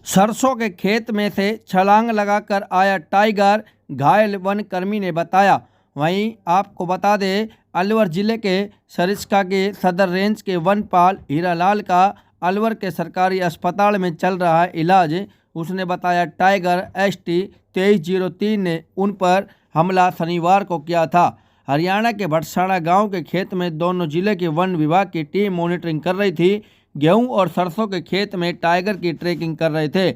सरसों के खेत में से छलांग लगाकर आया टाइगर, घायल वन कर्मी ने बताया। वहीं आपको बता दें, अलवर जिले के सरिस्का के सदर रेंज के वनपाल हीरालाल का अलवर के सरकारी अस्पताल में चल रहा है इलाज। उसने बताया टाइगर ST 2303 ने उन पर हमला शनिवार को किया था। हरियाणा के भटसाना गांव के खेत में दोनों जिले के वन विभाग की टीम मॉनिटरिंग कर रही थी। गेहूं और सरसों के खेत में टाइगर की ट्रैकिंग कर रहे थे।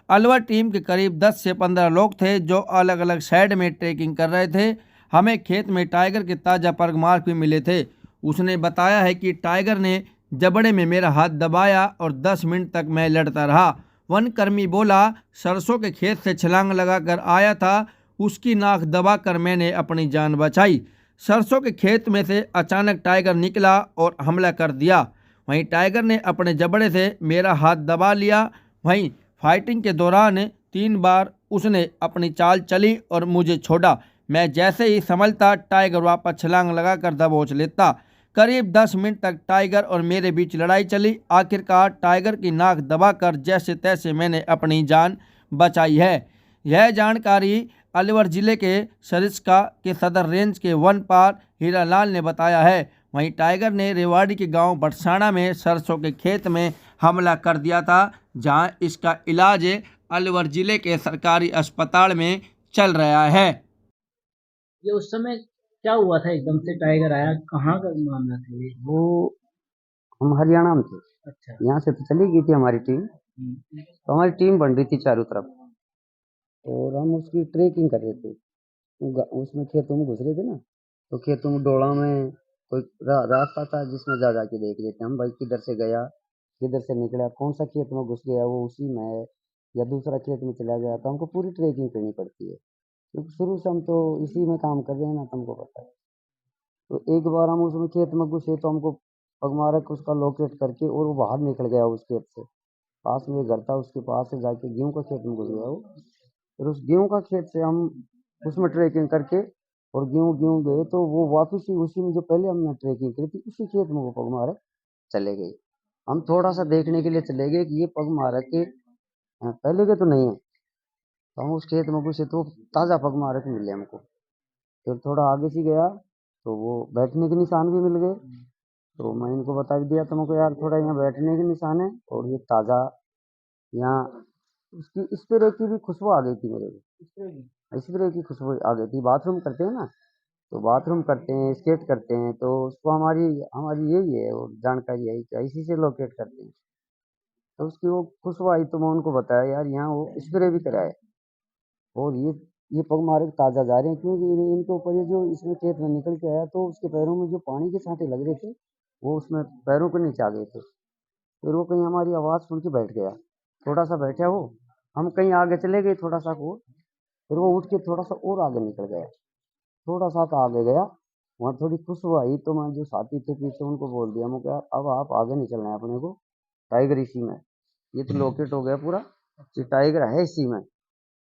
अलवर टीम के करीब 10 से 15 लोग थे जो अलग अलग साइड में ट्रैकिंग कर रहे थे। हमें खेत में टाइगर के ताज़ा परग मार्क भी मिले थे। उसने बताया है कि टाइगर ने जबड़े में मेरा हाथ दबाया और 10 मिनट तक मैं लड़ता रहा। वन कर्मी बोला, सरसों के खेत से छलांग लगाकर आया था, उसकी नाक दबाकर मैंने अपनी जान बचाई। सरसों के खेत में से अचानक टाइगर निकला और हमला कर दिया। वहीं टाइगर ने अपने जबड़े से मेरा हाथ दबा लिया। वहीं फाइटिंग के दौरान 3 बार उसने अपनी चाल चली और मुझे छोड़ा। मैं जैसे ही संभलता टाइगर वापस छलांग लगाकर दबोच लेता। करीब 10 मिनट तक टाइगर और मेरे बीच लड़ाई चली। आखिरकार टाइगर की नाक दबाकर जैसे तैसे मैंने अपनी जान बचाई है। यह जानकारी अलवर जिले के सरिस्का के सदर रेंज के वनपाल हीरालाल ने बताया है। वहीं टाइगर ने रेवाड़ी के गांव भटसाना में सरसों के खेत में हमला कर दिया था, जहां इसका इलाज अलवर जिले के सरकारी अस्पताल में चल रहा है। ये उस समय क्या हुआ था? एकदम से टाइगर आया, कहाँ का मामला था ये? वो हम हरियाणा में थे। अच्छा। यहाँ से तो चली गई थी हमारी टीम। हम्म। तो हमारी टीम बन रही थी चारों तरफ और हम उसकी ट्रेकिंग कर रहे थे। उसमें खेतों में घुस रहे थे ना, तो खेतों में डोला में कोई रास्ता था जिसमें जा जाके देख रहे थे हम, भाई किधर से गया, किधर से निकला, कौन सा खेत में घुस गया, वो उसी में है या दूसरा खेत में चला गया। तो हमको पूरी ट्रेकिंग करनी पड़ती है क्योंकि शुरू से हम तो इसी में काम कर रहे हैं ना, तुमको पता है। तो एक बार हम उसमें खेत में घुसे तो हमको पगमारक उसका लोकेट करके और वो बाहर निकल गया उस खेत से। पास में एक घर था, उसके पास से जाके गेहूं का खेत में घुस गया वो। फिर उस गेहूं का खेत से हम उसमें ट्रेकिंग करके और गेहूं गेहूं गए तो वो वापस ही उसी में जो पहले हमने ट्रेकिंग करी थी उसी खेत में वो पगमारक चले गए। हम थोड़ा सा देखने के लिए चले गए कि ये पगमारक के पहले के तो नहीं है। तो हम उस खेत में घुसे तो ताज़ा पगमारक मिले हमको। फिर थोड़ा आगे से गया तो वो बैठने के निशान भी मिल गए। तो मैं इनको बता भी दिया तुमको, यार थोड़ा यहाँ बैठने के निशान है और ये ताज़ा यहाँ उसकी स्प्रे की भी खुशबू आ गई थी मेरे को। स्प्रे की खुशबू आ गई थी। बाथरूम करते हैं ना, तो बाथरूम करते हैं, स्केट करते हैं, तो उसको हमारी हमारी यही है और जानकारी यही क्या इसी से लोकेट करते हैं। तो उसकी वो खुशबू आई तो मैं उनको बताया, यार यहाँ वो स्प्रे भी कराए और ये पगमार्क ताज़ा जा रहे हैं क्योंकि इनके ऊपर ये जो इसमें खेत में निकल के आया तो उसके पैरों में जो पानी के छांटे लग रहे थे वो उसमें पैरों के नीचे आ गए थे। फिर वो कहीं हमारी आवाज़ सुन के बैठ गया। थोड़ा सा बैठा वो, हम कहीं आगे चले गए थोड़ा सा को, फिर वो उठ के थोड़ा सा और आगे निकल गया। थोड़ा सा तो आगे गया, वहाँ थोड़ी खुशबू आई तो मैं जो साथी थे पीछे उनको बोल दिया, मैं क्या अब आप आगे नहीं चलना है अपने को, टाइगर इसी में, ये तो लोकेट हो गया पूरा, ये टाइगर है इसी में।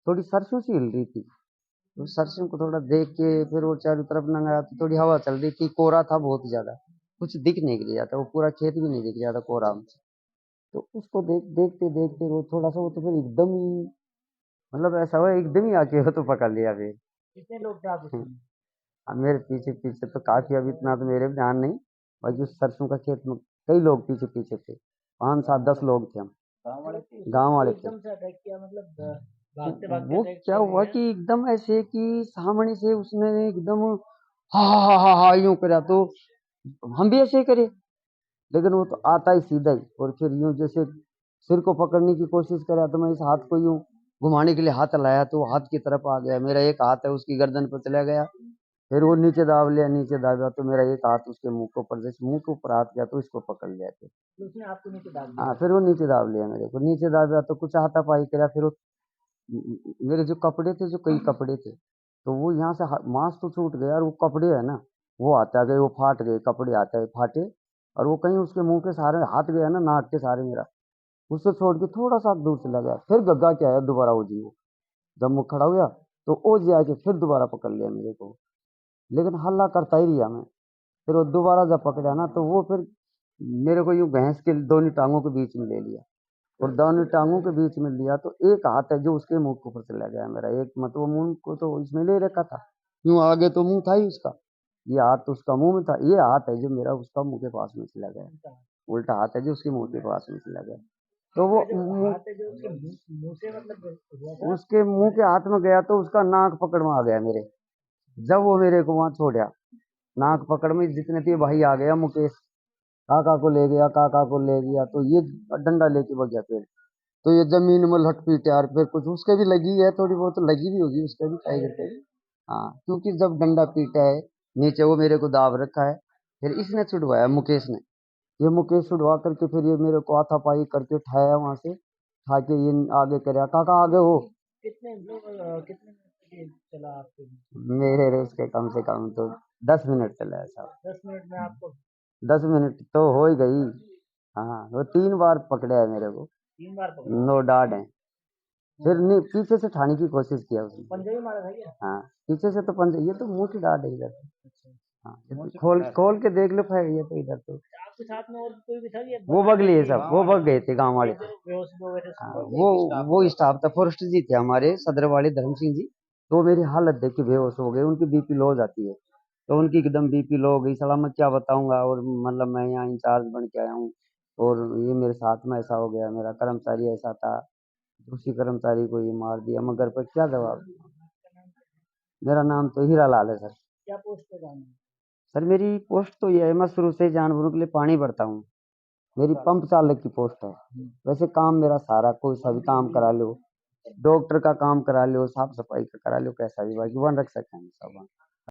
थोड़ी सरसों सी हिल रही थी, तो सरसों को थोड़ा देख के फिर वो चारों तरफ नंगा तो थोड़ी हवा चल रही थी, कोहरा था बहुत ज्यादा, कुछ दिख नहीं रहा था, वो पूरा खेत भी नहीं दिख रहा था कोहरा में। तो उसको देखते देखते वो थोड़ा सा वो तो फिर एकदम ही मतलब ऐसा हुआ एकदम ही आके वो तो पकड़ लिया फिर। कितने लोग थे आप उसमें? अब मेरे पीछे पीछे तो काफी, अब इतना तो मेरे भी ध्यान नहीं, बाकी उस सरसों का खेत में कई लोग पीछे पीछे थे, 5 7 10 लोग थे हम, गाँव वाले थे? गांव वाले थे। एकदम से अटैक किया मतलब भागते भागते वो अटैक क्या किया हुआ गया? कि एकदम ऐसे कि सामने से उसने एकदम हा हा हा हा यूं करा तो हम भी ऐसे ही करे, लेकिन वो तो आता ही सीधा ही और फिर यूं जैसे सिर को पकड़ने की कोशिश करा तो मैं इस हाथ को यूं घुमाने के लिए हाथ लाया तो वो हाथ की तरफ आ गया, मेरा एक हाथ है उसकी गर्दन पर चला गया। फिर वो नीचे दाब लिया, नीचे दाबा तो मेरा एक हाथ उसके मुंह के ऊपर, जैसे मुंह के ऊपर हाथ गया तो इसको पकड़ लिया फिर। तो उसने आपको नीचे डाल हाँ दिया? फिर वो नीचे दाब लिया, मेरे को नीचे दाबा तो कुछ हाथापाई करा। फिर वो मेरे जो कपड़े थे, जो कई कपड़े थे, तो वो यहाँ से मांस तो छूट गया और वो कपड़े है ना वो आता गए, वो फाट गए, कपड़े आता है फाटे। और वो कहीं उसके मुंह के सहारे हाथ गया ना, नाक के सहारे मेरा, उससे छोड़ के थोड़ा सा दूर चला गया। फिर गग्गा के आया दोबारा वो जी, वो जब मुँह खड़ा हुआ तो वो जी आके फिर दोबारा पकड़ लिया मेरे को, लेकिन हल्ला करता ही रहा मैं। फिर वो दोबारा जब पकड़ा ना तो वो फिर मेरे को यूं भैंस के दोनों टांगों के बीच में ले लिया और दोनों टांगों के बीच में लिया तो एक हाथ है जो उसके मुंह के ऊपर चला गया मेरा, एक मतलब मुंह को तो इसमें ले रखा था, यूं आगे तो मुंह था ही उसका, ये हाथ तो उसका मुंह में था, ये हाथ है जो मेरा उसका मुंह के पास में चला गया, उल्टा हाथ है जो उसके मुंह के पास में चला गया। तो वो जो हाथ है जो उसके मुंह से मतलब हुआ था। उसके मुंह के हाथ में गया तो उसका नाक पकड़ में आ गया मेरे, जब वो मेरे को वहां छोड़ा, नाक पकड़ में जितने थे भाई आ गया, मुकेश काका को ले गया, काका को ले गया, तो ये डंडा लेके भाग गया फिर, तो ये जमीन में लट पीट यार, फिर कुछ उसके भी लगी है, थोड़ी बहुत लगी भी होगी उसके भी टाइगर के। हाँ, क्योंकि जब डंडा पीटा है नीचे, वो मेरे को दाब रखा है, फिर इसने छुड़वाया मुकेश ने, ये मुकेश छुड़वा करके फिर ये मेरे को हाथापाई करके उठाया वहां से, उठा के ये आगे कराया, काका आगे हो, कितने कितने मिनट तक ये चला आपके बीच में? मेरे उसके कम से कम तो 10 मिनट चला है साहब, 10 मिनट में आपको 10 मिनट तो हो ही गई। हाँ, वो 3 बार पकड़ा है मेरे को, 3 बार पकड़ा? नो डाउट है, फिर नहीं पीछे से ठाने की कोशिश किया उसने। पंजा भी मारा था क्या? हाँ, पीछे से तो पंजे, ये तो मुंह की डांट है इधर से। अच्छा। हाँ, ये तो खोल खोल के देख लो फिर, ये तो इधर तो आपके साथ में और कोई भी था ये? वो भग लिए सब, वो भग गए थे गांव वाले। बेहोश हो गए थे हाँ, सब? वो स्टाफ था, फॉरेस्ट जी थे हमारे सदर वाले धर्म सिंह जी, तो मेरी हालत देख के बेहोश हो गए, उनकी बीपी लो हो जाती है, तो उनकी एकदम बीपी लो हो गई, साला मैं क्या बताऊंगा, और मतलब मैं यहाँ इंचार्ज बन के आया हूँ, और ये मेरे साथ में ऐसा हो गया, मेरा कर्मचारी ऐसा था, उसी कर्मचारी को ये मार दिया, मैं घर पर क्या जवाब दूं? मेरा नाम तो हीरा लाल है सर। क्या पोस्ट पे काम है? सर मेरी पोस्ट तो ये है, मैं शुरू से जानवरों के लिए पानी भरता हूँ, मेरी पंप चालक की पोस्ट है। वैसे काम मेरा सारा, कोई सा भी काम करा लो, डॉक्टर का काम करा लो, साफ सफाई का करा लो, कैसा भी, बाकी वन रख सकते हैं सब।